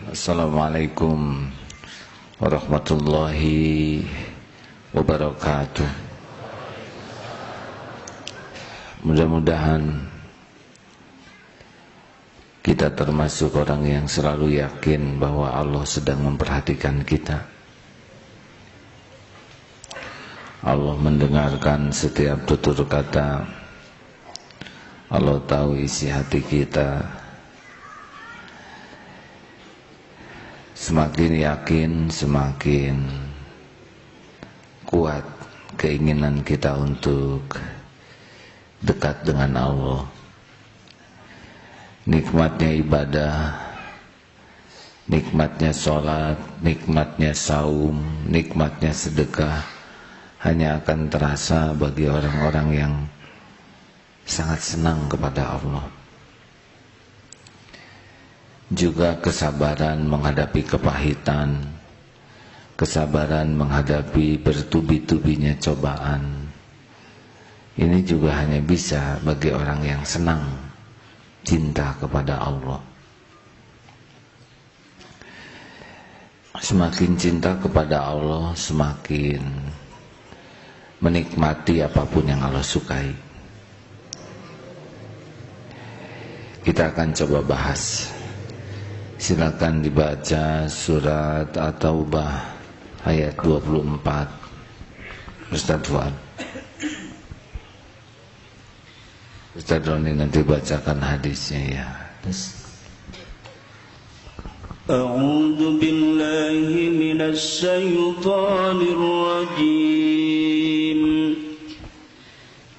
Assalamualaikum warahmatullahi wabarakatuh. Mudah-mudahan kita termasuk orang yang selalu yakin bahwa Allah sedang memperhatikan kita. Allah mendengarkan setiap tutur kata. Allah tahu isi hati kita. Semakin yakin, semakin kuat keinginan kita untuk dekat dengan Allah. Nikmatnya ibadah, nikmatnya sholat, nikmatnya saum, nikmatnya sedekah hanya akan terasa bagi orang-orang yang sangat senang kepada Allah. Juga kesabaran menghadapi kepahitan, kesabaran menghadapi bertubi-tubinya cobaan. Ini juga hanya bisa bagi orang yang senang cinta kepada Allah. Semakin cinta kepada Allah, semakin menikmati apapun yang Allah sukai. Kita akan coba bahas. Silakan dibaca surat At-Taubah ayat 24. Ustaz Fuad. Ustaz Roni nanti bacakan hadisnya ya. A'udzu billahi minasy syaithanir rajim.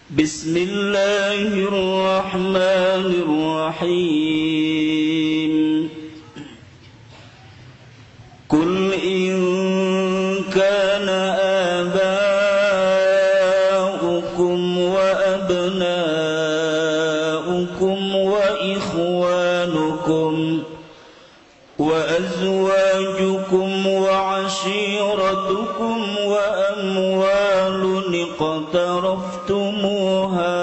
Bismillahirrahmanirrahim. Qul in kana aba'ukum wa abna'ukum wa ikhwanukum wa azwajukum wa ashiratukum wa amwalun iqtaraftumuha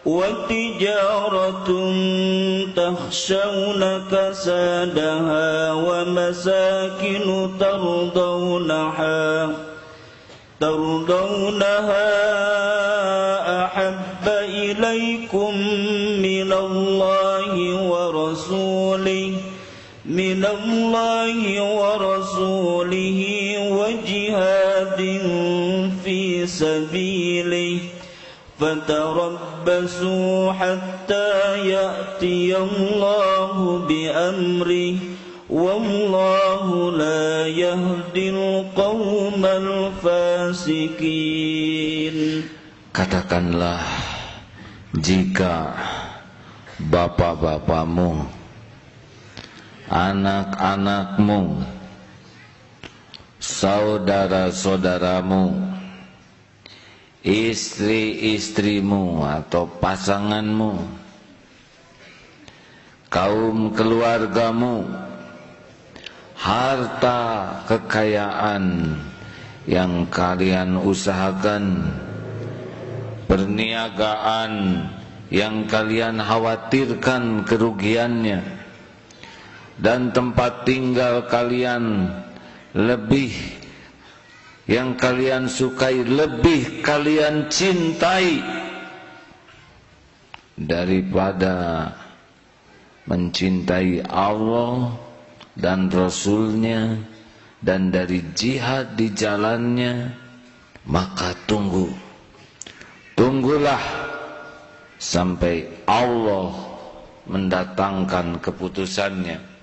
wa tijaratun takhshawna kasadaha wa masakinu tardawnaha ahabba ilaykum minallahi wa rasulihi wa jihadin fi sabilihi fatarabbasu hatta ya'tiyallahu bi amrihi wallahu la yahdil qaumal fasikin. Katakanlah, jika bapak-bapakmu, anak-anakmu, saudara-saudaramu, istri-istrimu atau pasanganmu, kaum keluargamu, harta kekayaan yang kalian usahakan, perniagaan yang kalian khawatirkan kerugiannya, dan tempat tinggal kalian lebih yang kalian sukai, lebih kalian cintai daripada mencintai Allah dan Rasulnya dan dari jihad di jalannya, maka tunggulah sampai Allah mendatangkan keputusannya.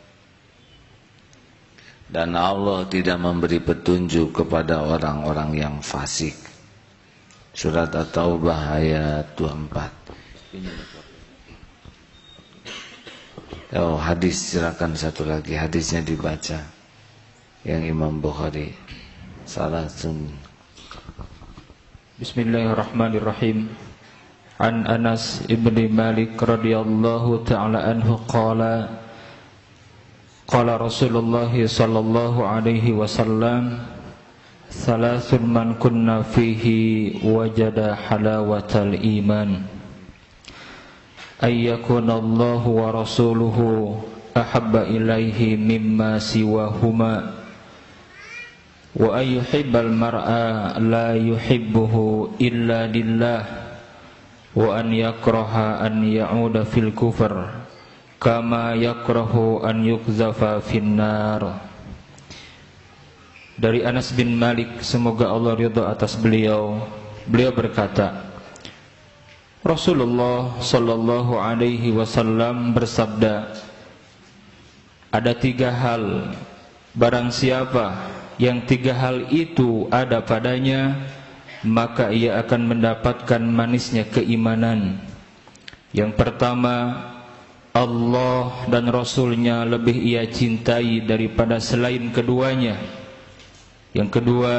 Dan Allah tidak memberi petunjuk kepada orang-orang yang fasik. Surat At-Taubah ayat 24. Oh, hadis, silakan satu lagi hadisnya dibaca. Yang Imam Bukhari salah sun. Bismillahirrahmanirrahim. An Anas ibni Malik radhiyallahu ta'ala anhu qala qala Rasulullah sallallahu alaihi wasallam thalathun man kunna fihi wajada halawatal iman ayyakuna Allah wa rasuluhu ahabba ilaihi mimma siwahuma wa ayyuhibbal mar'a la yuhibbuhu illa lillah wa an yakraha an ya'uda fil kufr kama yakrahu an yukzafa finnar. Dari Anas bin Malik, semoga Allah ridha atas beliau, beliau berkata, Rasulullah sallallahu alaihi wasallam bersabda, ada 3 hal, barang siapa yang 3 hal itu ada padanya, maka ia akan mendapatkan manisnya keimanan. Yang pertama, Allah dan Rasulnya lebih ia cintai daripada selain keduanya. Yang kedua,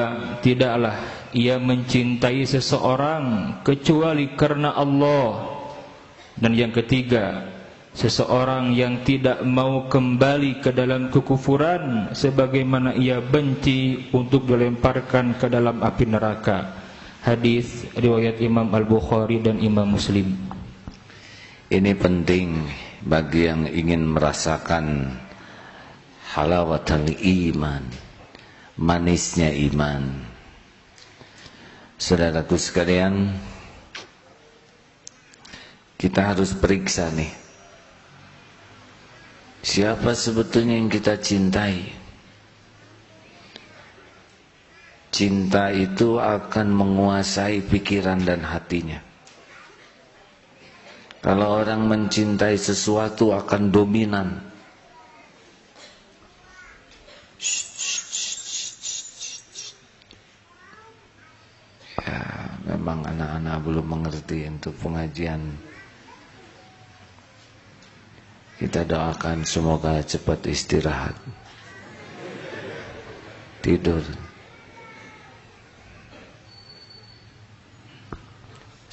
tidaklah ia mencintai seseorang kecuali karena Allah. Dan yang ketiga, seseorang yang tidak mau kembali ke dalam kekufuran sebagaimana ia benci untuk dilemparkan ke dalam api neraka. Hadis riwayat Imam Al-Bukhari dan Imam Muslim. Ini penting bagi yang ingin merasakan halawatul iman, manisnya iman. Saudaraku sekalian, kita harus periksa nih, siapa sebetulnya yang kita cintai. Cinta itu akan menguasai pikiran dan hatinya. Kalau orang mencintai sesuatu akan dominan. Ya, memang anak-anak belum mengerti untuk pengajian. Kita doakan semoga cepat istirahat, tidur.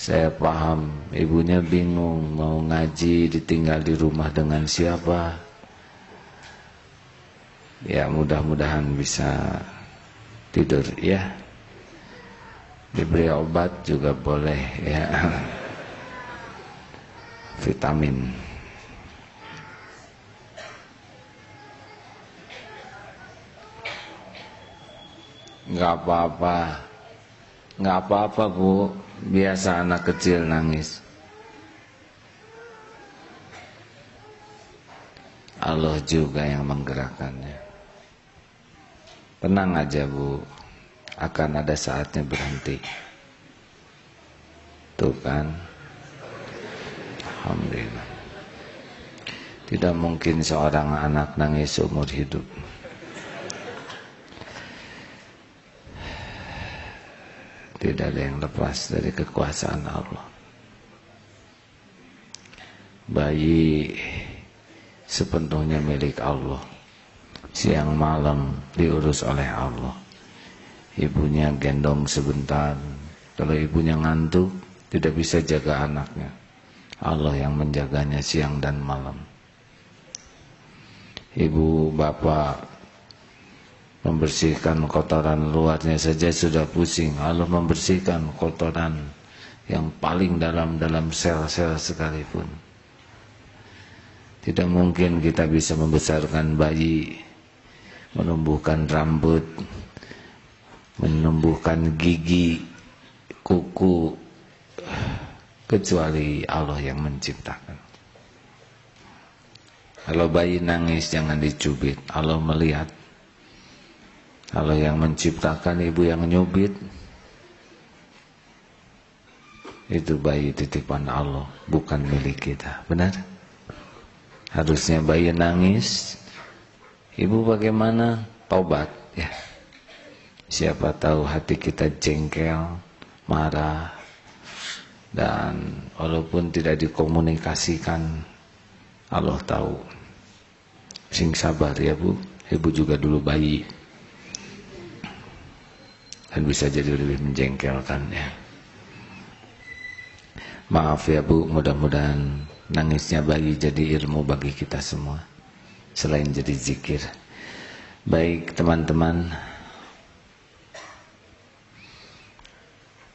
Saya paham, ibunya bingung mau ngaji, ditinggal di rumah dengan siapa. Ya, mudah-mudahan bisa tidur ya. Diberi obat juga boleh ya. Vitamin. Enggak apa-apa. Enggak apa-apa, Bu. Biasa anak kecil nangis. Allah juga yang menggerakkannya. Tenang aja, Bu. Akan ada saatnya berhenti. Tuh kan. Alhamdulillah. Tidak mungkin seorang anak nangis seumur hidup. Tidak ada yang lepas dari kekuasaan Allah. Bayi sepenuhnya milik Allah. Siang malam diurus oleh Allah. Ibunya gendong sebentar. Kalau ibunya ngantuk, tidak bisa jaga anaknya. Allah yang menjaganya siang dan malam. Ibu, bapak membersihkan kotoran luarnya saja sudah pusing. Allah membersihkan kotoran yang paling dalam sel-sel sekalipun. Tidak mungkin kita bisa membesarkan bayi, menumbuhkan rambut, menumbuhkan gigi, kuku, kecuali Allah yang menciptakan. Kalau bayi nangis jangan dicubit, Allah melihat. Kalau yang menciptakan, ibu yang nyubit, itu bayi titipan Allah, bukan milik kita. Benar? Harusnya bayi nangis, ibu bagaimana? Taubat ya. Siapa tahu hati kita jengkel, marah, dan walaupun tidak dikomunikasikan, Allah tahu. Sing sabar ya, Bu. Ibu juga dulu bayi. Dan bisa jadi lebih menjengkelkan ya. Maaf ya, Bu, mudah-mudahan nangisnya bayi jadi ilmu bagi kita semua, selain jadi zikir. Baik teman-teman,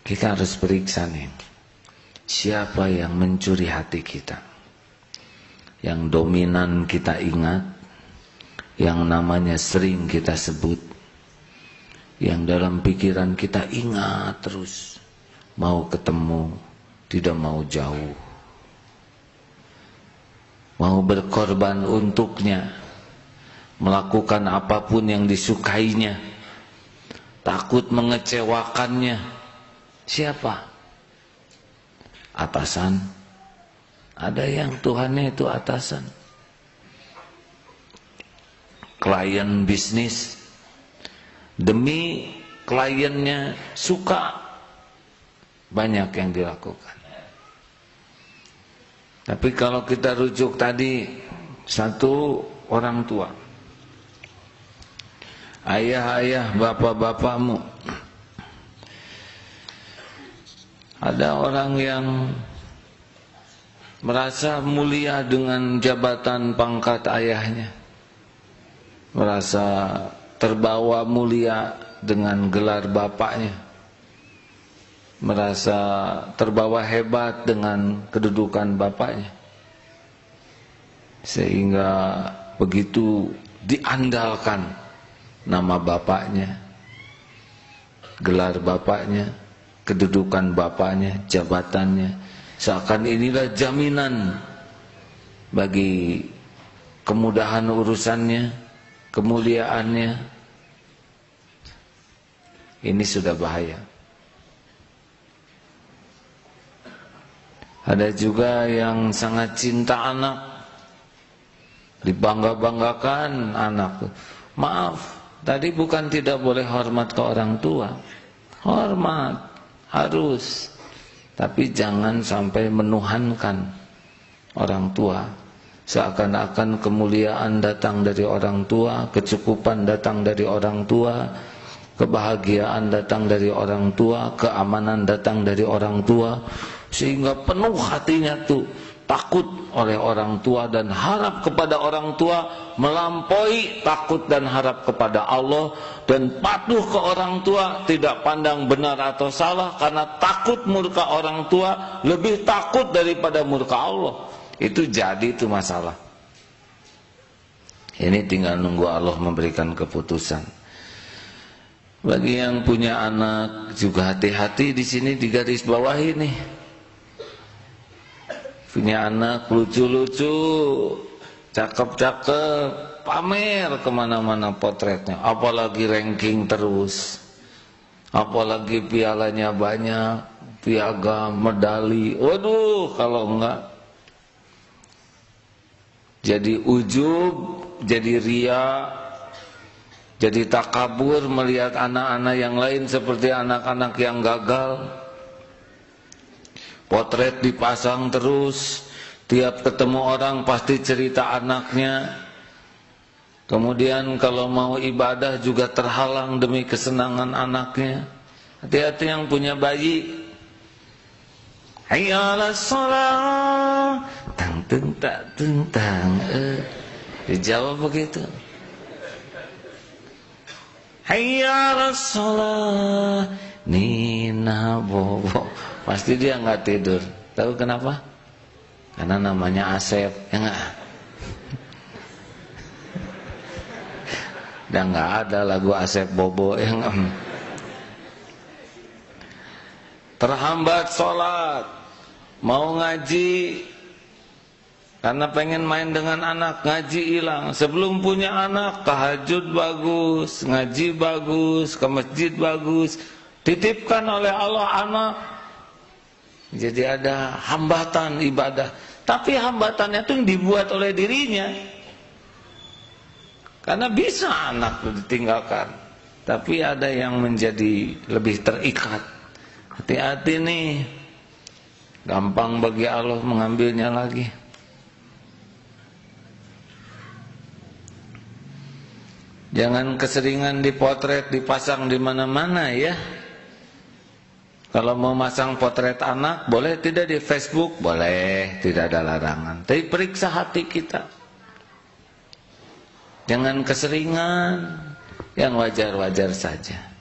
kita harus periksa nih, siapa yang mencuri hati kita, yang dominan kita ingat, yang namanya sering kita sebut, yang dalam pikiran kita ingat terus, mau ketemu, tidak mau jauh, mau berkorban untuknya, melakukan apapun yang disukainya, takut mengecewakannya. Siapa? Atasan. Ada yang Tuhannya itu atasan. Klien bisnis, demi kliennya suka, banyak yang dilakukan. Tapi kalau kita rujuk tadi, satu orang tua, ayah-ayah, bapak-bapakmu, ada orang yang merasa mulia dengan jabatan pangkat ayahnya, merasa terbawa mulia dengan gelar bapaknya, merasa terbawa hebat dengan kedudukan bapaknya, sehingga begitu diandalkan nama bapaknya, gelar bapaknya, kedudukan bapaknya, jabatannya, seakan inilah jaminan bagi kemudahan urusannya, kemuliaannya. Ini sudah bahaya. Ada juga yang sangat cinta anak, dibangga-banggakan anak. Maaf, tadi bukan tidak boleh hormat ke orang tua. Hormat, harus. Tapi jangan sampai menuhankan orang tua. Seakan-akan kemuliaan datang dari orang tua, kecukupan datang dari orang tua, kebahagiaan datang dari orang tua, keamanan datang dari orang tua, sehingga penuh hatinya tuh takut oleh orang tua dan harap kepada orang tua melampaui takut dan harap kepada Allah, dan patuh ke orang tua, tidak pandang benar atau salah, karena takut murka orang tua lebih takut daripada murka Allah. Itu jadi itu masalah. Ini tinggal nunggu Allah memberikan keputusan. Bagi yang punya anak juga hati-hati di sini, di garis bawah ini. Punya anak lucu-lucu, cakep-cakep, pamer kemana-mana potretnya, apalagi ranking terus, apalagi pialanya banyak, piagam, medali. Waduh, kalau enggak jadi ujub, jadi ria, jadi takabur melihat anak-anak yang lain seperti anak-anak yang gagal. Potret dipasang terus, tiap ketemu orang pasti cerita anaknya. Kemudian kalau mau ibadah juga terhalang demi kesenangan anaknya. Hati-hati yang punya bayi. Hayya 'alas shalah, tang teng tak teng tang. Dijawab begitu. Hayya 'alas shalah, Nina bobo. Pasti dia nggak tidur. Tahu kenapa? Karena namanya Asep, ya nggak? Dan nggak ada lagu Asep Bobo, ya nggak? Terhambat sholat, mau ngaji, karena pengen main dengan anak, ngaji hilang. Sebelum punya anak, tahajud bagus, ngaji bagus, ke masjid bagus, titipkan oleh Allah anak. Jadi ada hambatan ibadah, tapi hambatannya itu yang dibuat oleh dirinya. Karena bisa anak ditinggalkan, tapi ada yang menjadi lebih terikat. Hati-hati nih, gampang bagi Allah mengambilnya lagi. Jangan keseringan dipotret, dipasang di mana-mana ya. Kalau mau masang potret anak, boleh tidak di Facebook? Boleh, tidak ada larangan. Tapi periksa hati kita. Jangan keseringan, yang wajar-wajar saja.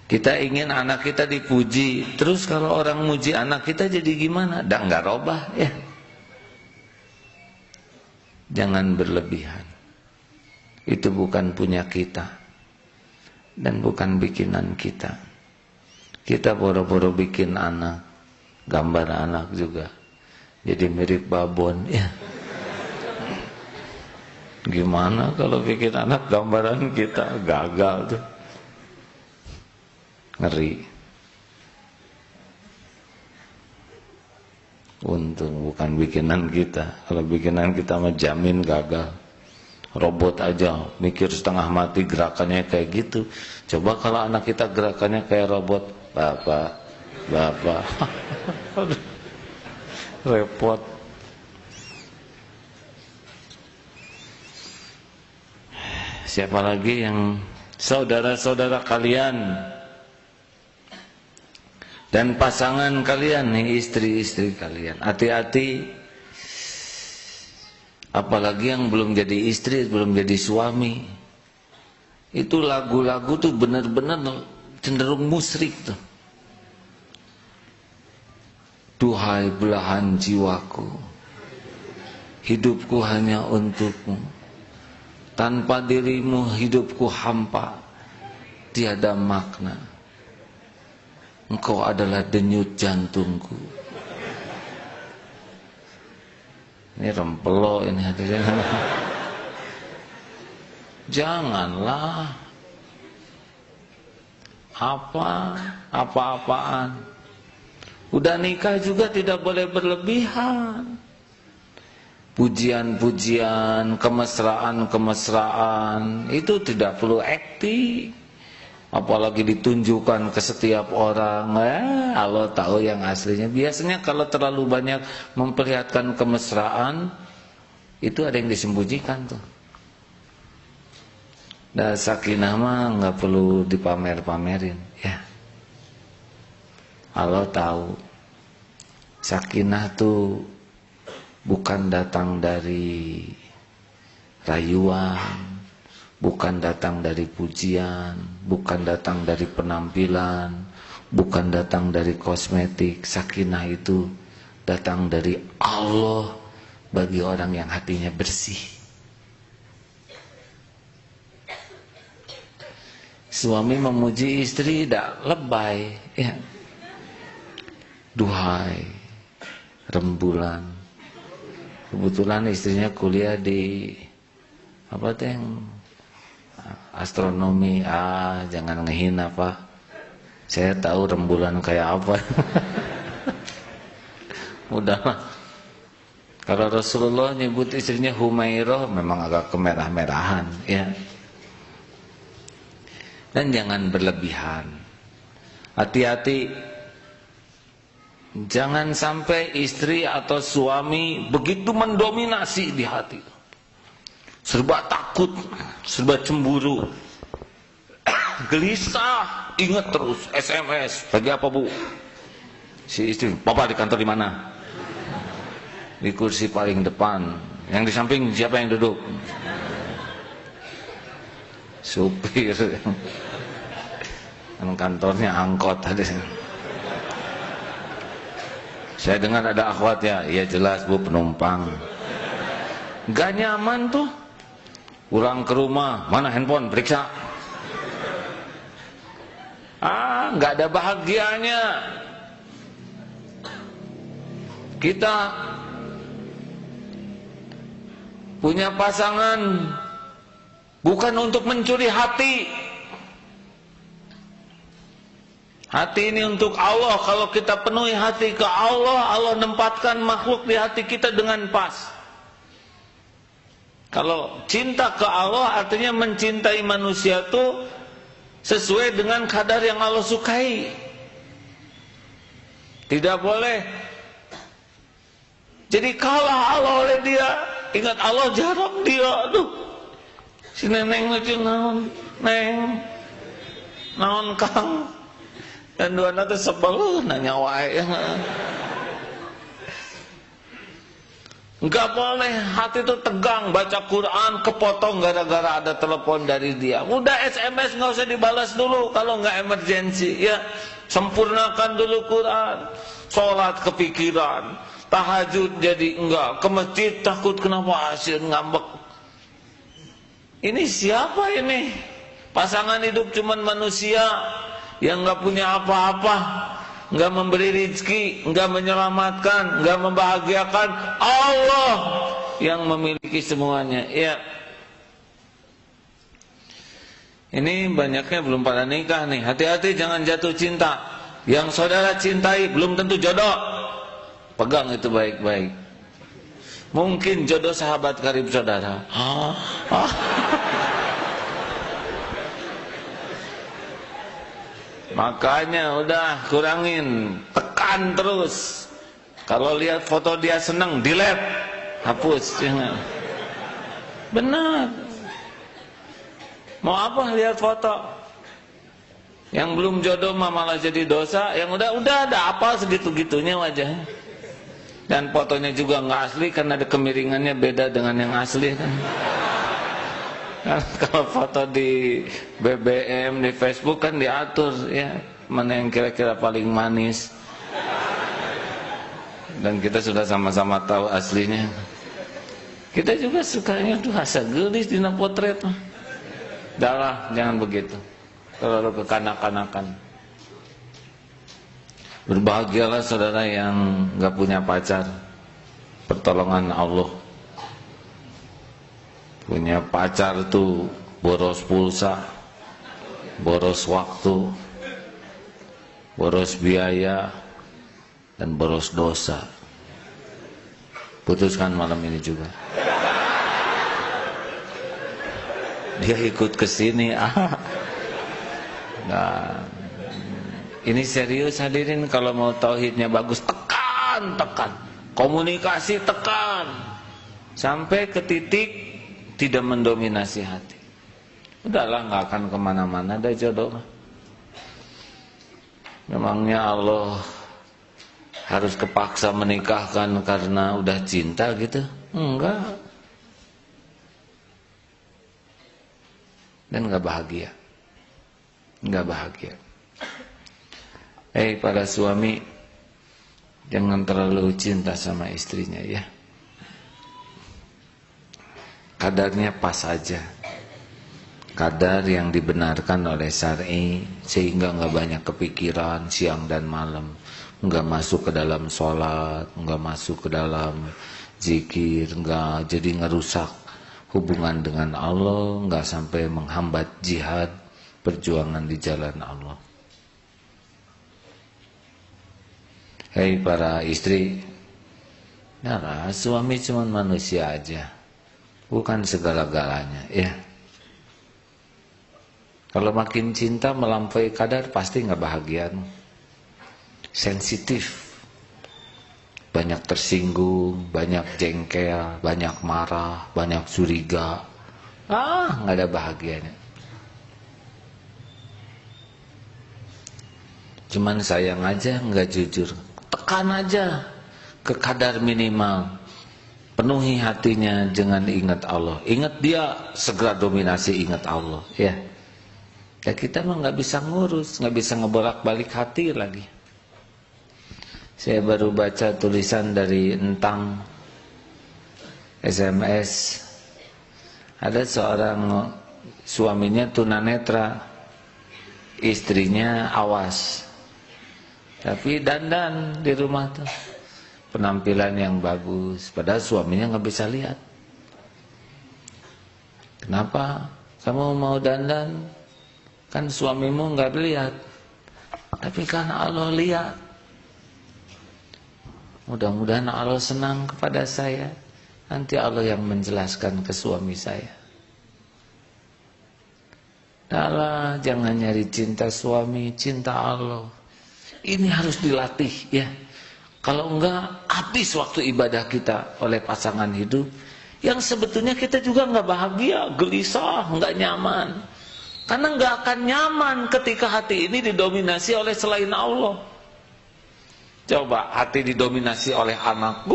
Kita ingin anak kita dipuji, terus kalau orang muji anak kita jadi gimana? Dah nggak robah ya. Jangan berlebihan. Itu bukan punya kita dan bukan bikinan kita. Kita boro-boro bikin anak, gambar anak juga jadi mirip babon ya. Gimana kalau bikin anak gambaran kita gagal tuh, ngeri. Untung bukan bikinan kita. Kalau bikinan kita mah jamin gagal. Robot aja mikir setengah mati gerakannya kayak gitu. Coba kalau anak kita gerakannya kayak robot, bapak repot. Siapa lagi yang saudara-saudara kalian dan pasangan kalian nih, istri-istri kalian, hati-hati. Apalagi yang belum jadi istri, belum jadi suami. Itu lagu-lagu tuh benar-benar cenderung musyrik tuh. Duhai belahan jiwaku, hidupku hanya untukmu. Tanpa dirimu hidupku hampa, tiada makna. Engkau adalah denyut jantungku. Ini rempelo ini hadirin. Janganlah apa-apaan. Udah nikah juga tidak boleh berlebihan. Pujian-pujian, kemesraan-kemesraan itu tidak perlu akting. Apalagi ditunjukkan ke setiap orang. Allah tahu yang aslinya. Biasanya kalau terlalu banyak memperlihatkan kemesraan, itu ada yang disembunyikan tuh. Dan sakinah mah nggak perlu dipamer-pamerin ya. Allah tahu sakinah tuh bukan datang dari rayuan, bukan datang dari pujian, bukan datang dari penampilan, bukan datang dari kosmetik. Sakinah itu datang dari Allah bagi orang yang hatinya bersih. Suami memuji istri tidak lebay ya. Duhai rembulan. Kebetulan istrinya kuliah di apa tuh yang astronomi. Jangan ngehina Pak. Saya tahu rembulan kayak apa. Udahlah. Kalau Rasulullah nyebut istrinya Humairah, memang agak kemerah-merahan ya. Dan jangan berlebihan. Hati-hati. Jangan sampai istri atau suami begitu mendominasi di hati. Serba takut, serba cemburu, gelisah, ingat terus SMS. Lagi apa Bu? Si istri, Papa di kantor di mana? Di kursi paling depan. Yang di samping siapa yang duduk? Supir. Kan kantornya angkot tadi. Saya dengar ada akhwat ya. Iya jelas Bu, penumpang. Gak nyaman tuh. Pulang ke rumah, mana handphone, periksa. Gak ada bahagianya. Kita punya pasangan bukan untuk mencuri hati. Hati ini untuk Allah. Kalau kita penuhi hati ke Allah, Allah nempatkan makhluk di hati kita dengan pas. Kalau cinta ke Allah artinya mencintai manusia itu sesuai dengan kadar yang Allah sukai. Tidak boleh jadi kalah Allah oleh dia. Ingat Allah jarak dia. Aduh, si neneng lucu naon, neng, naon kang. Dan dua nanti sebel nanya wae. Enggak boleh hati itu tegang baca Quran kepotong gara-gara ada telepon dari dia. Udah SMS nggak usah dibalas dulu kalau nggak emergensi ya. Sempurnakan dulu Quran. Sholat kepikiran. tahajud jadi enggak, ke masjid takut kenapa asyik ngambek. Ini siapa ini? Pasangan hidup cuman manusia yang enggak punya apa-apa, enggak memberi rezeki, enggak menyelamatkan, enggak membahagiakan. Allah yang memiliki semuanya. Ya. Ini banyaknya belum pada nikah nih. Hati-hati jangan jatuh cinta. Yang saudara cintai belum tentu jodoh. Pegang itu baik-baik. Mungkin jodoh sahabat karib saudara. Makanya udah kurangin, tekan terus. Kalau lihat foto dia senang, delete, hapus. Jangan. Benar. Mau apa lihat foto? Yang belum jodoh malah jadi dosa. Yang udah ada apa segitu-gitunya wajahnya. Dan fotonya juga nggak asli karena ada kemiringannya beda dengan yang asli kan. Kalau foto di BBM, di Facebook kan diatur ya, mana yang kira-kira paling manis. Dan kita sudah sama-sama tahu aslinya. Kita juga sukanya tuh asa gelis dina potret. Dah, jangan begitu. Terlalu kekanak-kanakan. Berbahagialah saudara yang nggak punya pacar. Pertolongan Allah. Punya pacar tuh boros pulsa, boros waktu, boros biaya, dan boros dosa. Putuskan malam ini juga. Dia ikut ke sini. Nah, ini serius hadirin, kalau mau tauhidnya bagus tekan. Komunikasi tekan. Sampai ke titik tidak mendominasi hati. Udahlah, nggak akan kemana-mana dah jodoh. Memangnya Allah harus kepaksa menikahkan karena udah cinta gitu? Enggak. Dan nggak bahagia. Nggak bahagia. Para suami, jangan terlalu cinta sama istrinya ya. Kadarnya pas aja. Kadar yang dibenarkan oleh syar'i, sehingga nggak banyak kepikiran siang dan malam, nggak masuk ke dalam sholat, nggak masuk ke dalam zikir, nggak jadi ngerusak hubungan dengan Allah, nggak sampai menghambat jihad perjuangan di jalan Allah. Para istri, nah, suami cuma manusia aja, bukan segala-galanya ya. Kalau makin cinta melampaui kadar pasti nggak bahagia. Sensitif, banyak tersinggung, banyak jengkel, banyak marah, banyak curiga. Nggak ada bahagianya. Cuman sayang aja nggak jujur. Tekan aja ke kadar minimal. Penuhi hatinya dengan ingat Allah. Ingat dia, segera dominasi ingat Allah ya. Ya kita mah nggak bisa ngurus, nggak bisa ngebolak-balik hati lagi. Saya baru baca tulisan dari Entang SMS. Ada seorang suaminya tunanetra, istrinya awas, tapi dandan di rumah tuh, penampilan yang bagus, padahal suaminya nggak bisa lihat. Kenapa kamu mau dandan? Kan suamimu nggak lihat, tapi kan Allah lihat. Mudah-mudahan Allah senang kepada saya. Nanti Allah yang menjelaskan ke suami saya. Dahlah, jangan nyari cinta suami, cinta Allah. Ini harus dilatih ya. Kalau enggak, habis waktu ibadah kita oleh pasangan hidup yang sebetulnya kita juga nggak bahagia, gelisah, nggak nyaman. Karena nggak akan nyaman ketika hati ini didominasi oleh selain Allah. Coba hati didominasi oleh anak,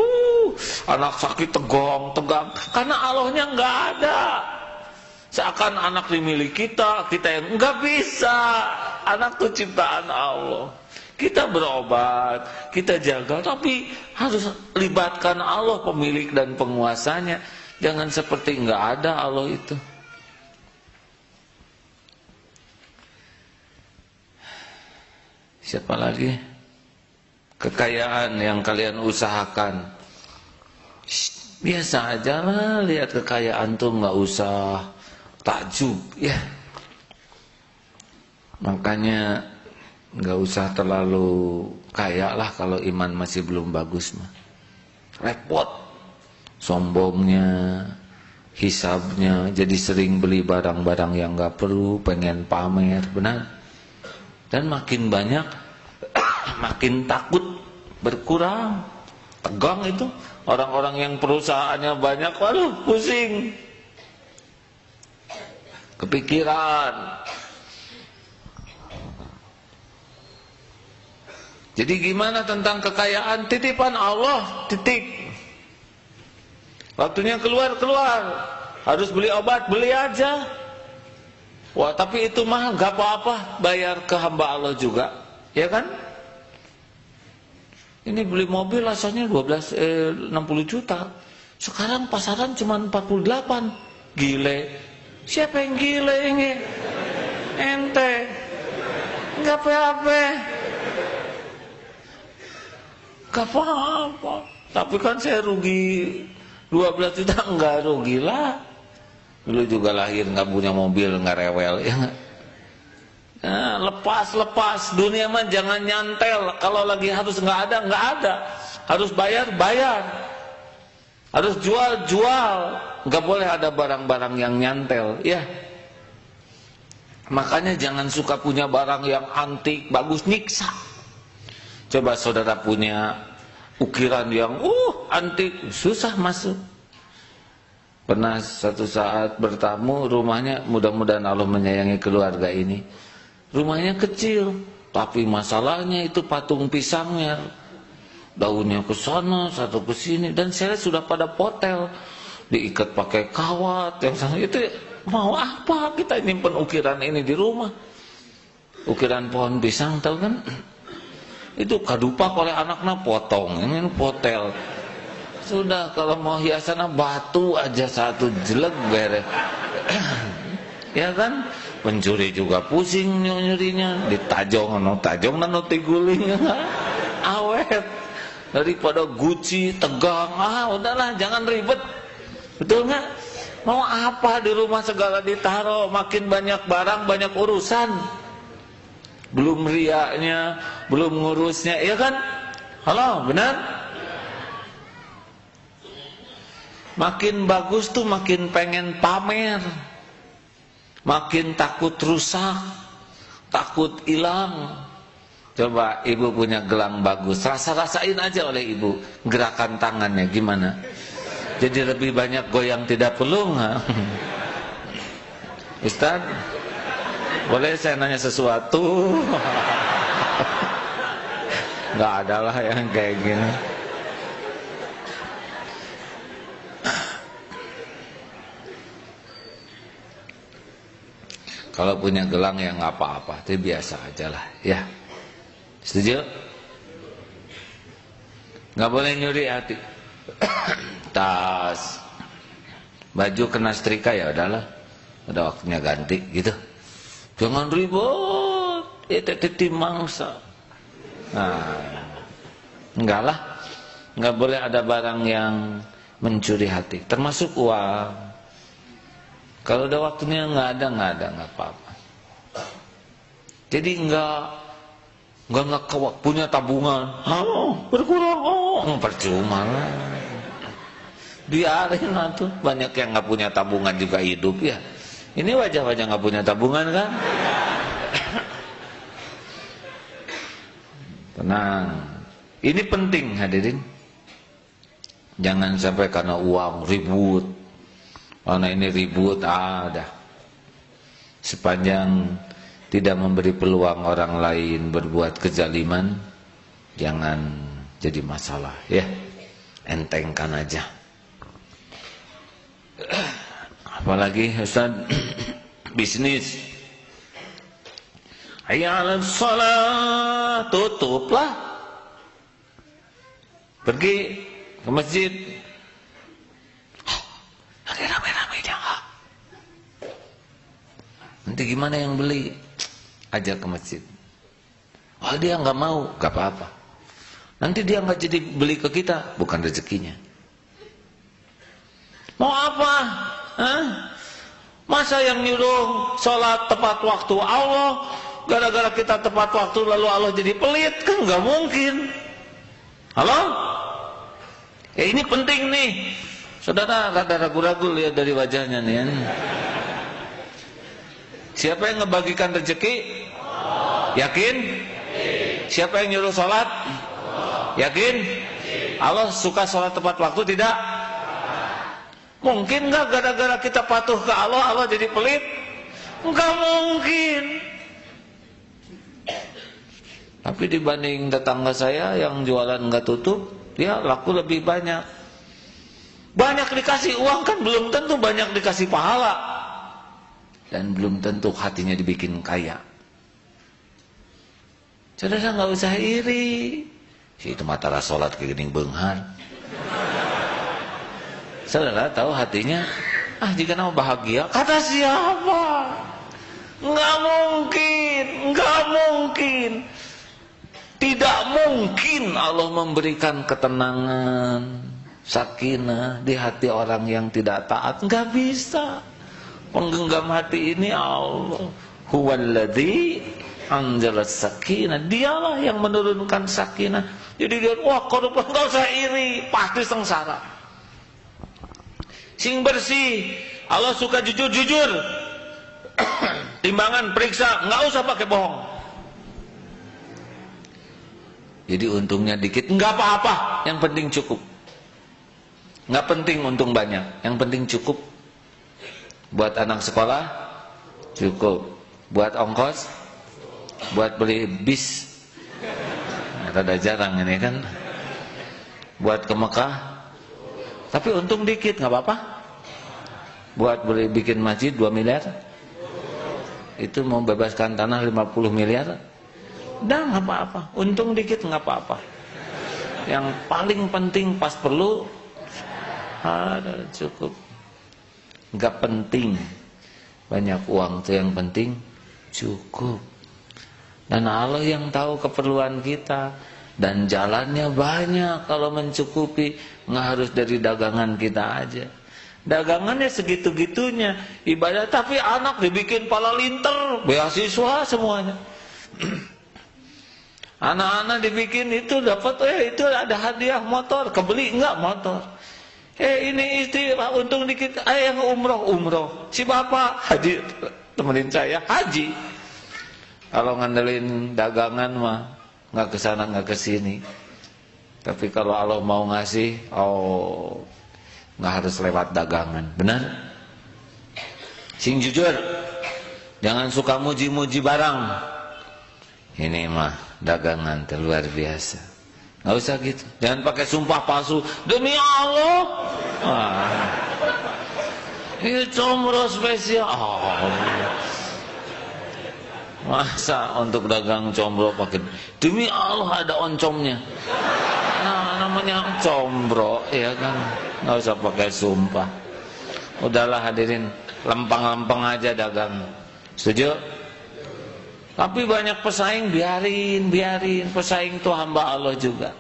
anak sakit tegang, karena Allahnya nggak ada. Seakan anak dimiliki kita yang nggak bisa. Anak itu ciptaan Allah. Kita berobat, kita jaga, tapi harus libatkan Allah pemilik dan penguasanya. Jangan seperti nggak ada Allah itu. Siapa lagi? Kekayaan yang kalian usahakan. Biasa aja lah, lihat kekayaan tuh nggak usah takjub ya. Makanya nggak usah terlalu kaya lah kalau iman masih belum bagus mah. Repot, sombongnya, hisabnya, jadi sering beli barang-barang yang nggak perlu, pengen pamer, benar. Dan makin banyak, makin takut berkurang, tegang itu. Orang-orang yang perusahaannya banyak, waduh pusing, kepikiran. Jadi gimana tentang kekayaan? Titipan Allah, titik. Waktunya keluar, harus beli obat, beli aja. Wah, tapi itu mah gak apa-apa, bayar ke hamba Allah juga, ya kan? Ini beli mobil asalnya 60 juta. Sekarang pasaran cuma 48. Gile. Siapa yang gile ini? Ente. Enggak apa-apa. Enggak apa-apa. Tapi kan saya rugi 12 juta, enggak rugi lah. Dulu juga lahir enggak punya mobil, enggak rewel, ya enggak? Nah, lepas dunia mah jangan nyantel. Kalau lagi harus nggak ada, harus bayar, harus jual. Nggak boleh ada barang-barang yang nyantel, ya. Makanya jangan suka punya barang yang antik, bagus, nyiksa. Coba saudara punya ukiran yang antik, susah masuk. Pernah satu saat bertamu, rumahnya, mudah-mudahan Allah menyayangi keluarga ini. Rumahnya kecil, tapi masalahnya itu patung pisangnya, daunnya ke sana, satu ke sini, dan saya sudah pada potel, diikat pakai kawat, yang sana itu mau apa kita nyimpen ukiran ini di rumah? Ukiran pohon pisang, tahu kan? Itu kadupak oleh anaknya potong, ini potel. Sudah kalau mau hiasannya batu aja satu jelek beres. Ya kan? Pencuri juga pusing nyurinya, ditajong nano tiguling, awet. Daripada Gucci tegang, udahlah jangan ribet, betul nggak? Mau apa di rumah segala ditaruh, makin banyak barang banyak urusan, belum riaknya, belum ngurusnya, ya kan? Halo, benar? Makin bagus tuh makin pengen pamer. Makin takut rusak, takut hilang. Coba ibu punya gelang bagus, rasain aja oleh ibu gerakan tangannya gimana. Jadi lebih banyak goyang tidak perlu nggak? Ustaz, boleh saya nanya sesuatu? Nggak ada lah yang kayak gini. Kalau punya gelang ya nggak apa-apa, itu biasa aja lah, ya. Setuju? Nggak boleh nyuri hati. Tas, baju kena setrika ya udahlah, udah waktunya ganti gitu. Jangan ribut, itu mangsa. Nah, enggak lah, nggak boleh ada barang yang mencuri hati, termasuk uang. Kalau udah waktunya nggak ada, nggak apa-apa. Jadi nggak kewak punya tabungan, berkurang, percuma lah. Biarin lah tuh, banyak yang nggak punya tabungan juga hidup ya. Ini wajah-wajah nggak punya tabungan kan? Tenang, ini penting hadirin. Jangan sampai karena uang ribut. Karena ini ribut, dah. Sepanjang tidak memberi peluang orang lain berbuat kezaliman, jangan jadi masalah, ya. Entengkan aja. Apalagi Ustaz, bisnis. hayya 'alas shalah, tutuplah. Pergi ke masjid, lagi rame-ramenya. Nanti gimana yang beli? Ajak ke masjid. Oh, dia nggak mau, nggak apa-apa. Nanti dia nggak jadi beli ke kita, bukan rezekinya. Mau apa? Hah? Masa yang nyuruh sholat tepat waktu Allah, gara-gara kita tepat waktu lalu Allah jadi pelit? Kan nggak mungkin. Halo? Ya ini penting nih. Saudara rada ragu-ragu lihat dari wajahnya nih. Siapa yang ngebagikan rezeki? Yakin? Siapa yang nyuruh sholat? Yakin? Allah suka sholat tepat waktu tidak? Mungkin nggak gara-gara kita patuh ke Allah, Allah jadi pelit? Nggak mungkin. Tapi dibanding tetangga saya yang jualan nggak tutup, dia laku lebih banyak. Banyak dikasih uang kan belum tentu banyak dikasih pahala. Dan belum tentu hatinya dibikin kaya. Saudara nggak usah iri. Si itu matara sholat ke gening beunghar. Saudara tahu hatinya, jika nama bahagia, kata siapa? Nggak mungkin, nggak mungkin. Tidak mungkin Allah memberikan ketenangan, sakinah di hati orang yang tidak taat. Nggak bisa. Penggenggam hati ini Allah. Huwaladzi anzalas sakinah. Dialah yang menurunkan sakinah. Jadi dia, wah korban nggak usah iri, pasti sengsara. Sing bersih, Allah suka jujur-jujur. Timbangan periksa, nggak usah pakai bohong. Jadi untungnya dikit, nggak apa-apa, yang penting cukup. Nggak penting untung banyak, yang penting cukup. Buat anak sekolah, cukup. Buat ongkos, buat beli bis, rada jarang ini kan. Buat ke Mekah, tapi untung dikit, nggak apa-apa. Buat beli bikin masjid 2 miliar, itu mau bebaskan tanah 50 miliar, dah nggak apa-apa. Untung dikit nggak apa-apa. Yang paling penting pas perlu, ada cukup. Nggak penting banyak uang, tuh yang penting cukup. Dan Allah yang tahu keperluan kita. Dan jalannya banyak kalau mencukupi. Nggak harus dari dagangan kita aja. Dagangannya segitu-gitunya. Ibadah tapi anak dibikin pala linter, beasiswa semuanya. Anak-anak dibikin itu dapat, itu ada hadiah motor, kebeli enggak motor. Ini istri untung dikit, yang umroh. Si bapak haji, temenin saya haji. Kalau ngandelin dagangan mah nggak kesana nggak kesini. Tapi kalau Allah mau ngasih, nggak harus lewat dagangan, benar? Sing jujur, jangan suka muji-muji barang. Ini mah dagangan luar biasa. Nggak usah gitu. Jangan pakai sumpah palsu. Demi Allah. Ini comro spesial. Masa untuk dagang combro pakai demi Allah ada oncomnya. Namanya combro, ya kan. Nggak usah pakai sumpah. Udahlah hadirin, lempeng-lempeng aja dagang. Setuju? Tapi banyak pesaing, biarin. Pesaing itu hamba Allah juga.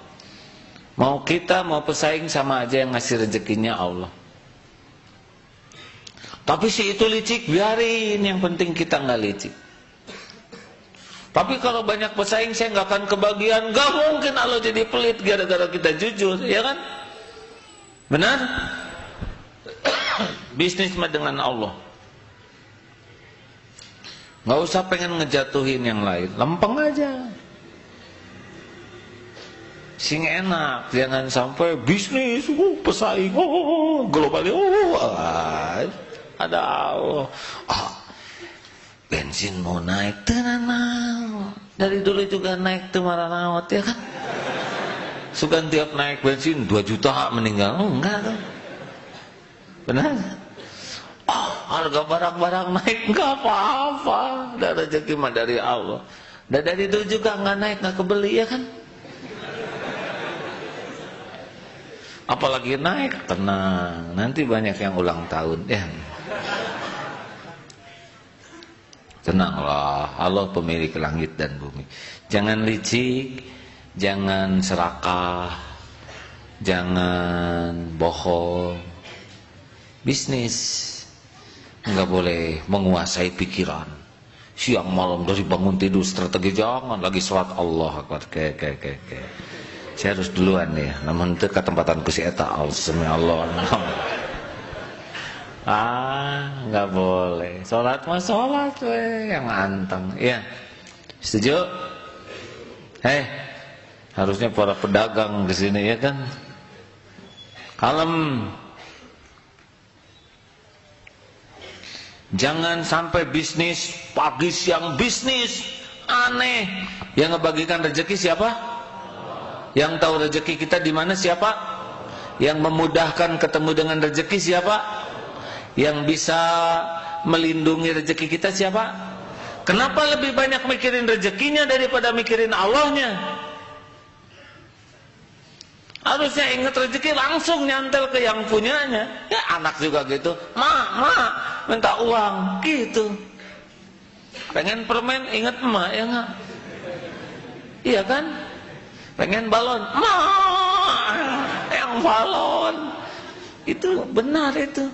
Mau kita, mau pesaing sama aja, yang ngasih rezekinya Allah. Tapi si itu licik, biarin. Yang penting kita nggak licik. Tapi kalau banyak pesaing, saya nggak akan kebagian. Nggak mungkin Allah jadi pelit gara-gara kita jujur, ya kan? Benar? Bisnis mah dengan Allah. Nggak usah pengen ngejatuhin yang lain, lempeng aja. Sing enak, jangan sampai bisnis, pesaing, global, ada Allah. Bensin mau naik, tenang. Dari dulu juga naik tuh maranawat, ya kan? Sugan tiap naik bensin 2 juta meninggal, enggak kan? Benar? harga barang-barang naik, nggak apa-apa, dan rezeki mah dari Allah. Dan dari itu juga nggak naik, nggak kebeli, ya kan? Apalagi naik, tenang, nanti banyak yang ulang tahun, ya. Tenanglah, Allah pemilik langit dan bumi. Jangan licik, jangan serakah, jangan bohong. Bisnis nggak boleh menguasai pikiran. Siang malam dari bangun tidur strategi, jangan lagi sholat Allah Akbar. Saya harus duluan ya, namun itu ketempatanku si eta Allah. Nggak boleh. Sholat mah sholat yang anteng. Iya, setuju? Harusnya para pedagang di sini, ya kan? Kalem. Jangan sampai bisnis pagi siang bisnis aneh. Yang ngebagikan rezeki siapa? Yang tahu rezeki kita di mana siapa? Yang memudahkan ketemu dengan rezeki siapa? Yang bisa melindungi rezeki kita siapa? Kenapa lebih banyak mikirin rezekinya daripada mikirin Allahnya? Harusnya ingat rezeki langsung nyantel ke yang punyanya. Ya anak juga gitu. Ma, minta uang gitu. Pengen permen ingat emak, ya enggak? Iya kan? Pengen balon, ma, yang balon. Itu benar itu.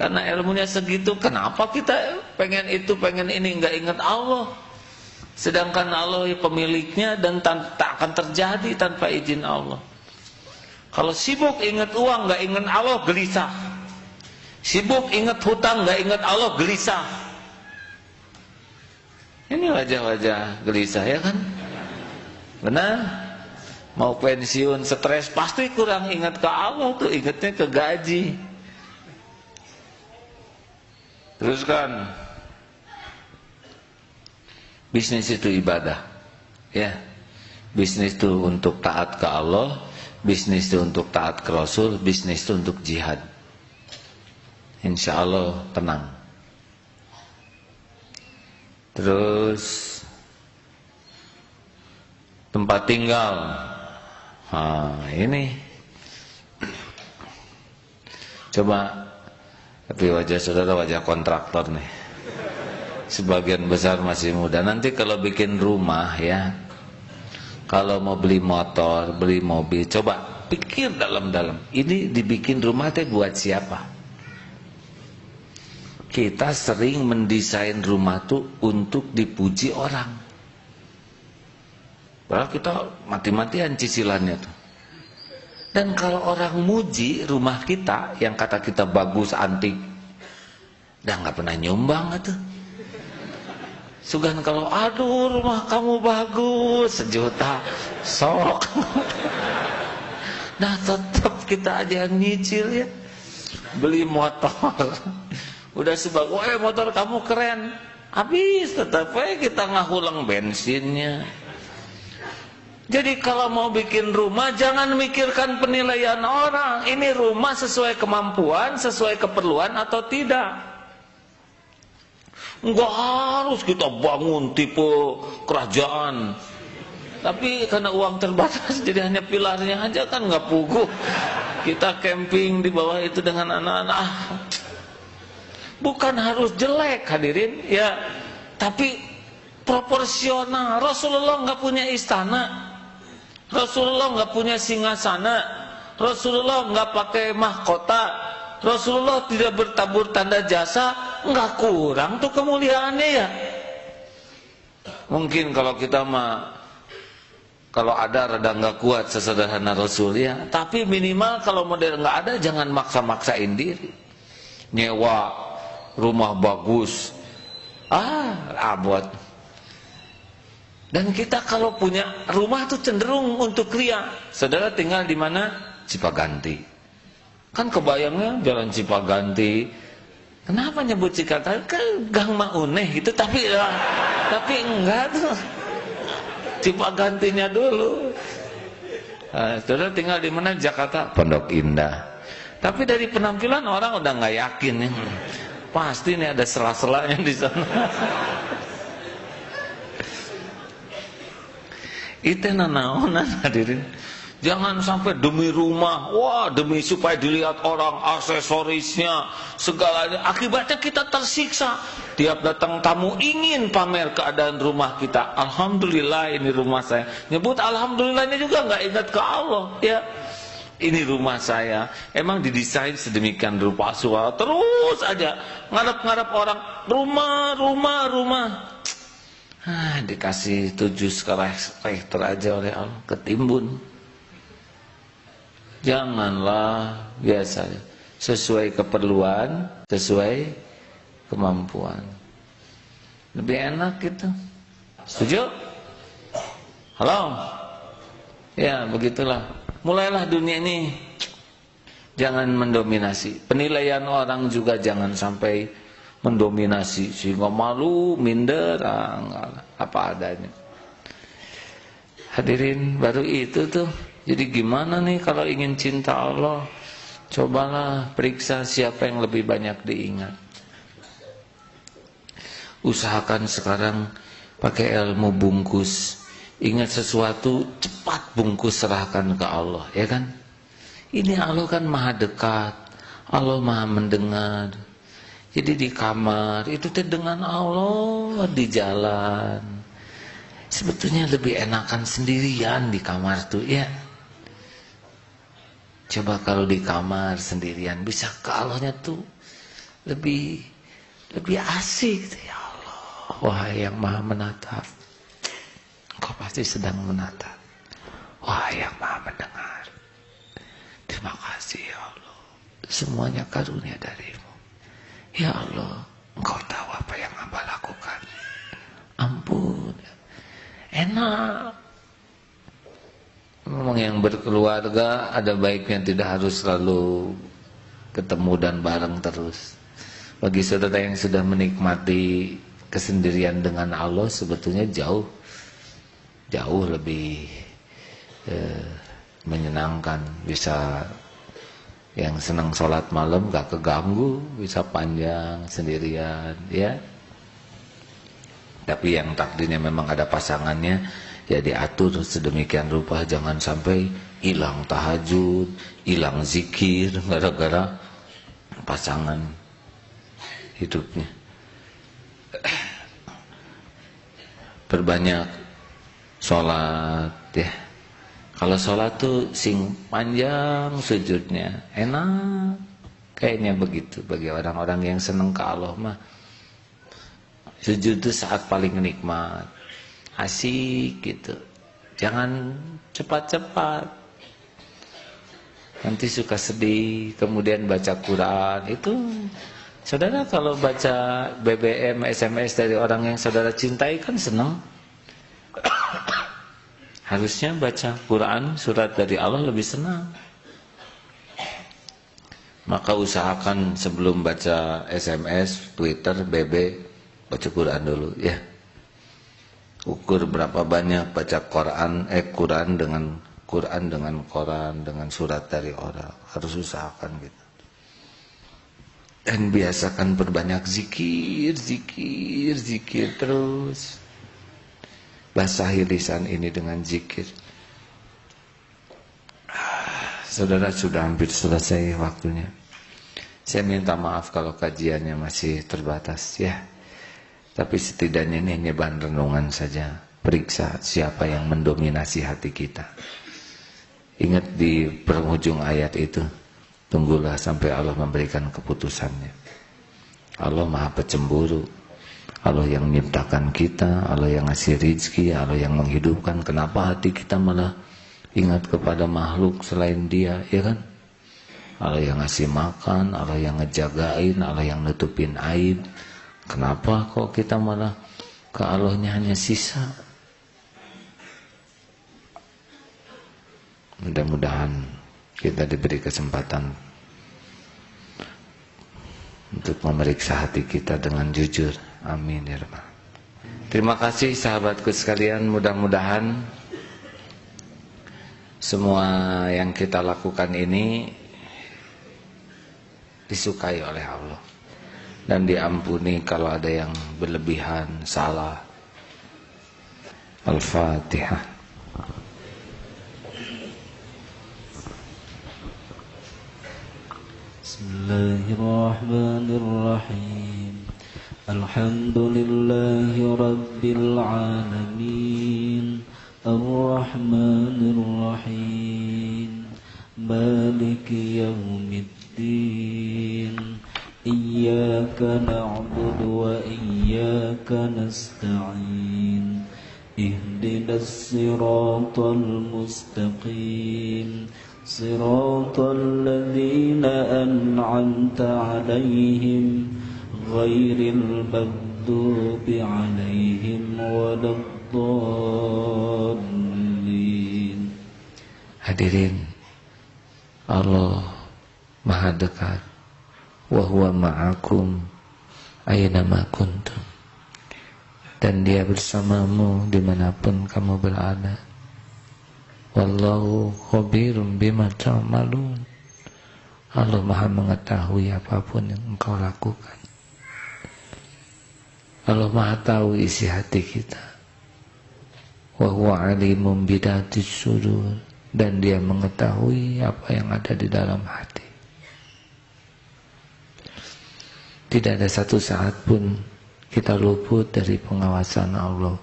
Karena ilmunya segitu, kenapa kita pengen itu, pengen ini, nggak ingat Allah? Sedangkan Allah pemiliknya dan tak akan terjadi tanpa izin Allah. Kalau sibuk ingat uang, nggak ingat Allah, gelisah. Sibuk ingat hutang, nggak ingat Allah, gelisah. Ini wajah-wajah gelisah, ya kan? Benar? Mau pensiun stres, pasti kurang ingat ke Allah tuh, ingatnya ke gaji. Teruskan. Bisnis itu ibadah, ya. Bisnis itu untuk taat ke Allah, bisnis itu untuk taat ke Rasul, bisnis itu untuk jihad. Insya Allah tenang. Terus tempat tinggal. Ini coba, tapi wajah saudara wajah kontraktor nih. Sebagian besar masih muda. Nanti kalau bikin rumah, ya, kalau mau beli motor, beli mobil, coba pikir dalam-dalam. Ini dibikin rumah teh buat siapa? Kita sering mendesain rumah tuh untuk dipuji orang. Padahal kita mati-matian cicilannya tuh. Dan kalau orang muji rumah kita, yang kata kita bagus, antik, dah nggak pernah nyumbang tuh. Sugan kalau, aduh rumah kamu bagus, 1 juta, sok. Nah tetap kita aja yang nyicil, ya. Beli motor, udah sebagus, motor kamu keren, habis tetap kita ngahulang bensinnya. Jadi kalau mau bikin rumah, jangan mikirkan penilaian orang. Ini rumah sesuai kemampuan, sesuai keperluan atau tidak. Enggak harus kita bangun tipe kerajaan. Tapi karena uang terbatas, jadi hanya pilarnya aja kan nggak puguh. Kita camping di bawah itu dengan anak-anak. Bukan harus jelek, hadirin, ya. Tapi proporsional. Rasulullah nggak punya istana. Rasulullah nggak punya singgasana, Rasulullah nggak pakai mahkota, Rasulullah tidak bertabur tanda jasa, nggak kurang tuh kemuliaannya, ya. Mungkin kalau kita mah, kalau ada rada nggak kuat sesederhana Rasul, ya. Tapi minimal kalau model nggak ada, jangan maksa-maksain diri. Nyewa rumah bagus, abot. Dan kita kalau punya rumah tuh cenderung untuk ria. Saudara tinggal di mana? Cipaganti. Kan kebayangnya jalan Cipaganti. Kenapa nyebut Cipaganti? Kan Gang Mauneh gitu, tapi enggak tuh. Cipagantinya dulu. Saudara tinggal di mana? Jakarta, Pondok Indah. Tapi dari penampilan orang udah nggak yakin, ya. Pasti nih ada sela-selanya di sana. Itu nanaonan hadirin. Jangan sampai demi rumah, wah demi supaya dilihat orang, aksesorisnya, segalanya. Akibatnya kita tersiksa. Tiap datang tamu ingin pamer keadaan rumah kita. Alhamdulillah ini rumah saya. Nyebut alhamdulillahnya juga nggak ingat ke Allah. Ya, ini rumah saya. Emang didesain sedemikian rupa suara. Terus aja ngarep-ngarep orang, rumah. Dikasih 7 skala Richter aja oleh Allah, ketimbun. Janganlah biasanya sesuai keperluan, sesuai kemampuan. Lebih enak gitu. Setuju? Halo? Ya, begitulah. Mulailah dunia ini jangan mendominasi. Penilaian orang juga jangan sampai mendominasi sehingga malu, minder, apa adanya. Hadirin, baru itu tuh. Jadi gimana nih kalau ingin cinta Allah? Cobalah periksa siapa yang lebih banyak diingat. Usahakan sekarang pakai ilmu bungkus. Ingat sesuatu, cepat bungkus serahkan ke Allah, ya kan? Ini Allah kan maha dekat, Allah maha mendengar. Jadi di kamar itu dengan Allah, di jalan. Sebetulnya lebih enakan sendirian di kamar tuh, ya. Coba kalau di kamar sendirian bisa ke Allahnya tuh lebih asik gitu, ya Allah. Wahai yang maha menatap, Engkau pasti sedang menatap. Wahai yang maha mendengar, terima kasih ya Allah. Semuanya karunia darimu. Ya Allah, Engkau tahu apa yang hamba lakukan. Ampun. Enak. Memang yang berkeluarga ada baiknya tidak harus selalu ketemu dan bareng terus. Bagi saudara yang sudah menikmati kesendirian dengan Allah, sebetulnya jauh lebih menyenangkan. Bisa yang senang sholat malam gak keganggu, bisa panjang sendirian, ya. Tapi yang takdirnya memang ada pasangannya, ya diatur sedemikian rupa, jangan sampai hilang tahajud, hilang zikir gara-gara pasangan hidupnya. Perbanyak sholat, ya. Kalau sholat tuh sing panjang sujudnya, enak. Kayaknya begitu bagi orang-orang yang senang ke Allah mah. Sujud itu saat paling nikmat, asik gitu. Jangan cepat-cepat, nanti suka sedih. Kemudian baca Quran itu, saudara kalau baca BBM, SMS dari orang yang saudara cintai kan senang. Harusnya baca Quran, surat dari Allah lebih senang. Maka usahakan sebelum baca SMS, Twitter, BB, baca Quran dulu, ya. Ukur berapa banyak baca Quran dengan koran, dengan surat dari orang. Harus usahakan gitu. Dan biasakan perbanyak zikir terus. Basahi lisan ini dengan zikir. Saudara, sudah hampir selesai waktunya. Saya minta maaf kalau kajiannya masih terbatas, ya. Tapi setidaknya ini hanya bahan renungan saja. Periksa siapa yang mendominasi hati kita. Ingat di penghujung ayat itu, tunggulah sampai Allah memberikan keputusannya. Allah maha pecemburu. Allah yang menciptakan kita, Allah yang ngasih rizki, Allah yang menghidupkan. Kenapa hati kita malah ingat kepada makhluk selain Dia, ya kan? Allah yang ngasih makan, Allah yang ngejagain, Allah yang nutupin aib. Kenapa kok kita malah ke Allahnya hanya sisa? Mudah-mudahan kita diberi kesempatan untuk memeriksa hati kita dengan jujur. Amin ya Rabbal. Terima kasih sahabatku sekalian. Mudah-mudahan semua yang kita lakukan ini disukai oleh Allah. dan diampuni kalau ada yang berlebihan, salah. Al-Fatihah. Bismillahirrahmanirrahim. Alhamdulillahi Rabbil Alamin, Ar-Rahmanir-Rahim, Maliki Yawmiddin, Iyyaka na'budu wa iyyaka nasta'in, Ihdinas siratal mustaqim, Siratal ladzina an'amta 'alaihim ghairil maghdubi 'alaihim waladdallin. Hadirin, Allah Maha dekat. Wa huwa ma'akum aynama kuntum. Dan Dia bersamamu dimanapun kamu berada. Wallahu khabirum bima ta'malun. Allah Maha mengetahui apapun yang engkau lakukan. Allah Maha tahu isi hati kita. Wa huwa alimun bidatis sudur. Dan Dia mengetahui apa yang ada di dalam hati. Tidak ada satu saat pun kita luput dari pengawasan Allah.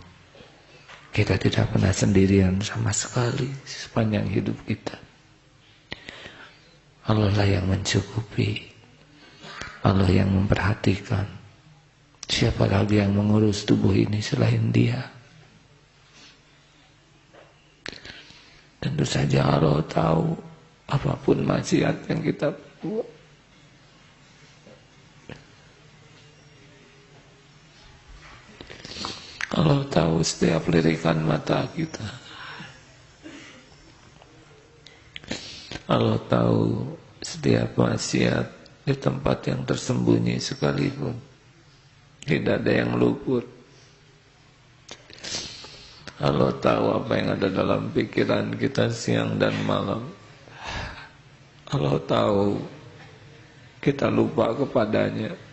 Kita tidak pernah sendirian sama sekali sepanjang hidup kita. Allah lah yang mencukupi. Allah yang memperhatikan. Siapa lagi yang mengurus tubuh ini selain Dia? Tentu saja Allah tahu apapun maksiat yang kita buat. Allah tahu setiap lirikan mata kita. Allah tahu setiap maksiat di tempat yang tersembunyi sekalipun. Tidak ada yang luput. Allah tahu apa yang ada dalam pikiran kita siang dan malam. Allah tahu kita lupa kepadanya.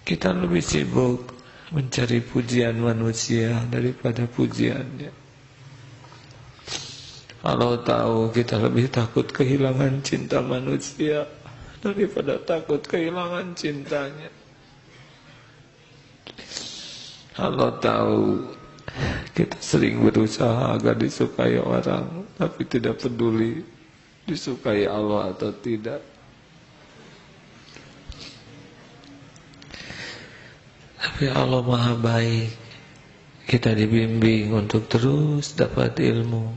Kita lebih sibuk mencari pujian manusia daripada pujiannya. Allah tahu kita lebih takut kehilangan cinta manusia daripada takut kehilangan cintanya. Allah tahu kita sering berusaha agar disukai orang, tapi tidak peduli disukai Allah atau tidak. Tapi Allah Maha baik. Kita dibimbing untuk terus dapat ilmu,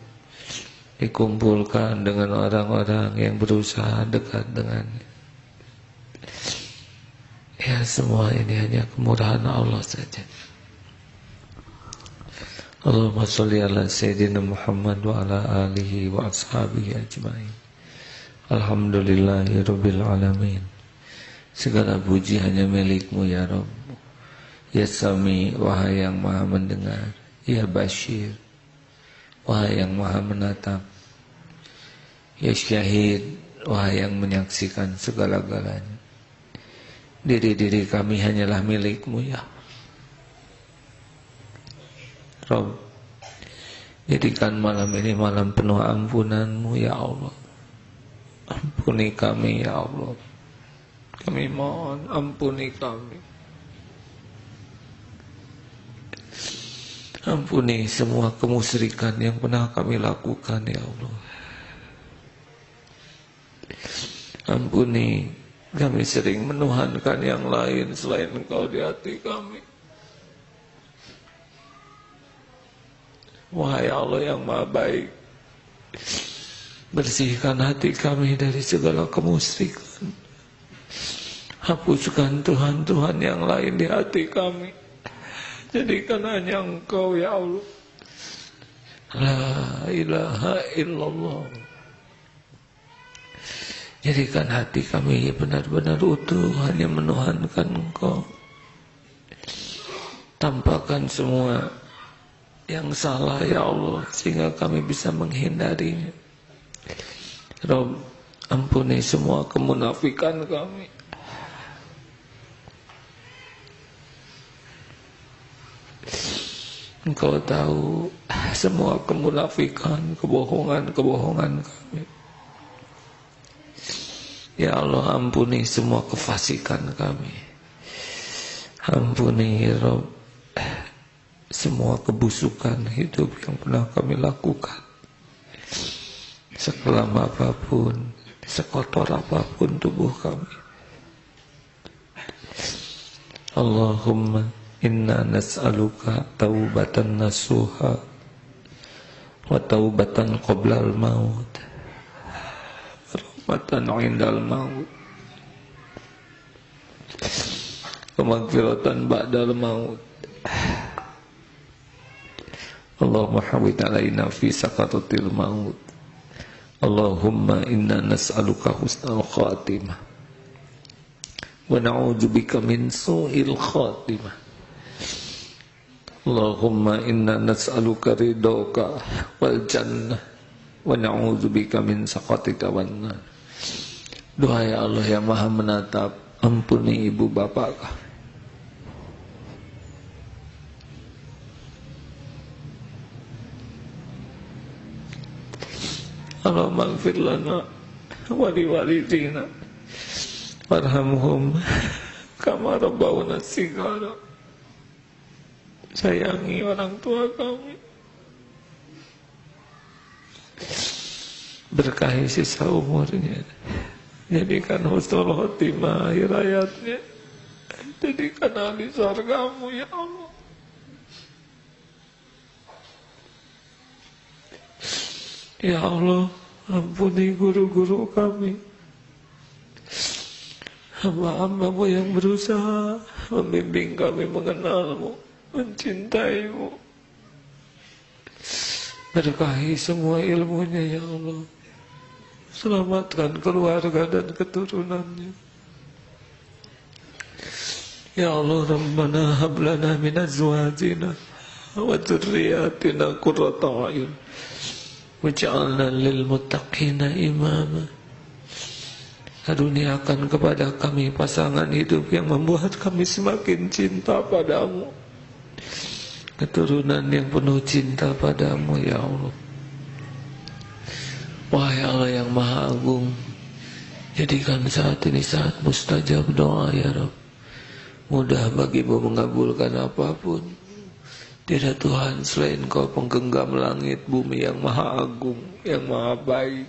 dikumpulkan dengan orang-orang yang berusaha dekat dengannya. Ya, semua ini hanya kemurahan Allah saja. Allahumma sholli ala Sayyidina Muhammad wa ala alihi wa ashabihi ajma'in. Alhamdulillahi Rabbil Alamin. Segala puji hanya milik-Mu ya Rabb. Ya Sami, wahai yang maha mendengar. Ya Bashir, wahai yang maha menatap. Ya Syahid, wahai yang menyaksikan segala-galanya. Diri-diri kami hanyalah milik-Mu ya Rabb. Jadikan malam ini malam penuh ampunan-Mu ya Allah. Ampuni kami ya Allah. Kami mohon ampuni kami. Ampuni semua kemusyrikan yang pernah kami lakukan ya Allah. Ampuni kami sering menuhankan yang lain selain Engkau di hati kami. Wahai Allah yang Maha baik, bersihkan hati kami dari segala kemusyrikan. Hapuskan Tuhan-Tuhan yang lain di hati kami. Jadikan hanya Engkau ya Allah. La ilaha illallah. Jadikan hati kami benar-benar utuh hanya menuhankan Engkau. Tampakkan semua yang salah ya Allah, sehingga kami bisa menghindarinya. Rabb, ampuni semua kemunafikan kami. Engkau tahu semua kemunafikan, kebohongan kami. Ya Allah, ampuni semua kefasikan kami. Ampuni ya Rabb semua kebusukan hidup yang pernah kami lakukan. Sekelam apapun, sekotor apapun tubuh kami. Allahumma inna nas'aluka taubatan nasuha wa taubatan qoblal maut, rahmatan indal maut, kemaghfiratan ba'dal maut. Allahumma hawwid alaina fi sakaratil maut. Allahumma inna nas'aluka husnal khatimah wa na'udzubika min su'il khatimah. Allahumma inna nas'aluka ridhoka wal jannah wa na'udzubika min sakhatika wan nar. Doa ya Allah yang Maha menatap, ampuni ibu bapak kami. Allahumma ighfir lana wa liwalidina warhamhum kama rabbawna shighara. Sayangi orang tua kami, berkahi sisa umurnya, jadikan husnul khotimah akhir hayatnya, jadikan ahli surgamu ya Allah. Ya Allah, ampuni guru-guru kami, hamba-hambamu yang berusaha membimbing kami mengenalmu, mencintaimu. Berkahi semua ilmunya ya Allah. Selamatkan keluarga dan keturunannya. Ya Allah, Rabbana hablana min azwajina wa dzurriyyatina qurrata a'yun waj'alna lil muttaqina imama. Karuniakan kepada kami pasangan hidup yang membuat kami semakin cinta padamu, keturunan yang penuh cinta padamu ya Allah. Wahai Allah yang Maha Agung, jadikan saat ini saat mustajab doa ya Rabb. Mudah bagimu mengabulkan apapun. Tidak Tuhan selain Kau penggenggam langit bumi yang Maha Agung, yang Maha baik,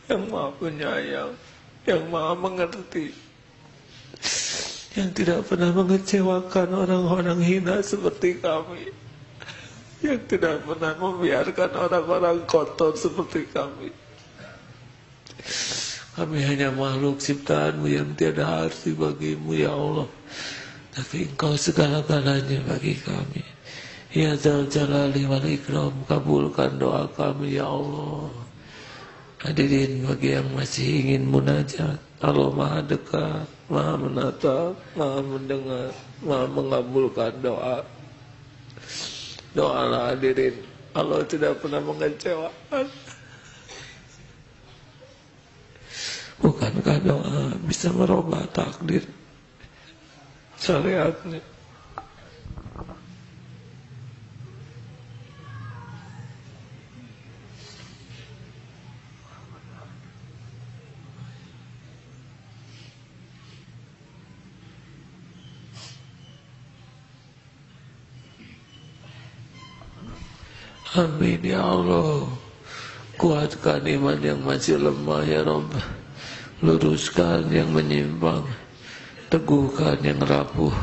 yang Maha penyayang, yang Maha mengerti, yang tidak pernah mengecewakan orang-orang hina seperti kami, yang tidak pernah membiarkan orang-orang kotor seperti kami. Kami hanya makhluk ciptaanmu yang tiada arti bagimu ya Allah, tapi Engkau segala-galanya bagi kami. Ya Dzal Jalali wal Ikram, kabulkan doa kami ya Allah. Hadirin bagi yang masih ingin munajat, Allah Maha dekat, Maha menatap, Maha mendengar, Maha mengabulkan doa. Doalah hadirin, Allah tidak pernah mengecewakan. Bukankah doa bisa merubah takdir syariatnya? Amin ya Allah. Kuatkan iman yang masih lemah ya Rabb. Luruskan yang menyimpang, teguhkan yang rapuh.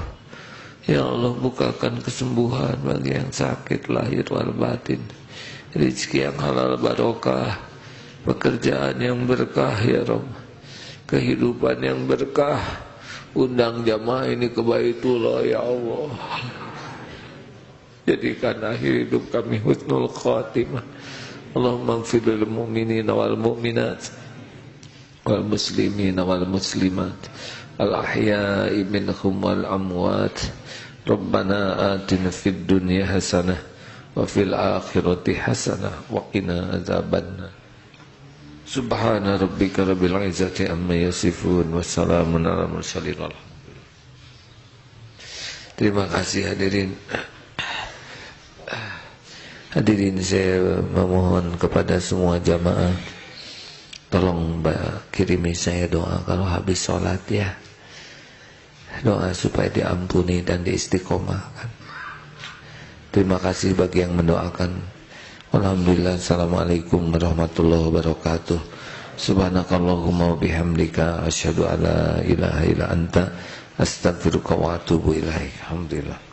Ya Allah, bukakan kesembuhan bagi yang sakit lahir wal batin, rezeki yang halal barokah, pekerjaan yang berkah ya Rabb, kehidupan yang berkah. Undang jamaah ini ke Baitullah ya Allah. Jadikan akhir hidup kami husnul khatimah. Allahumma ighfir lil mu'minina wal mu'minat wal muslimina wal muslimat al ahya'i minhum wal amwat. Rabbana atina fid dunya hasanah wa fil akhirati hasanah wa qina adzabannar. Subhana rabbika rabbil izzati amma yasifun, wassalamun ala mursalin. Terima kasih hadirin. Hadirin, saya memohon kepada semua jamaah, tolong kirimi saya doa kalau habis sholat ya. Doa supaya diampuni dan diistiqomahkan. Terima kasih bagi yang mendoakan. Alhamdulillah. Assalamualaikum warahmatullahi wabarakatuh. Subhanakallahumma bihamdika asyhadu alla ilaha illa anta astaghfiruka wa atubu ilaik. Alhamdulillah.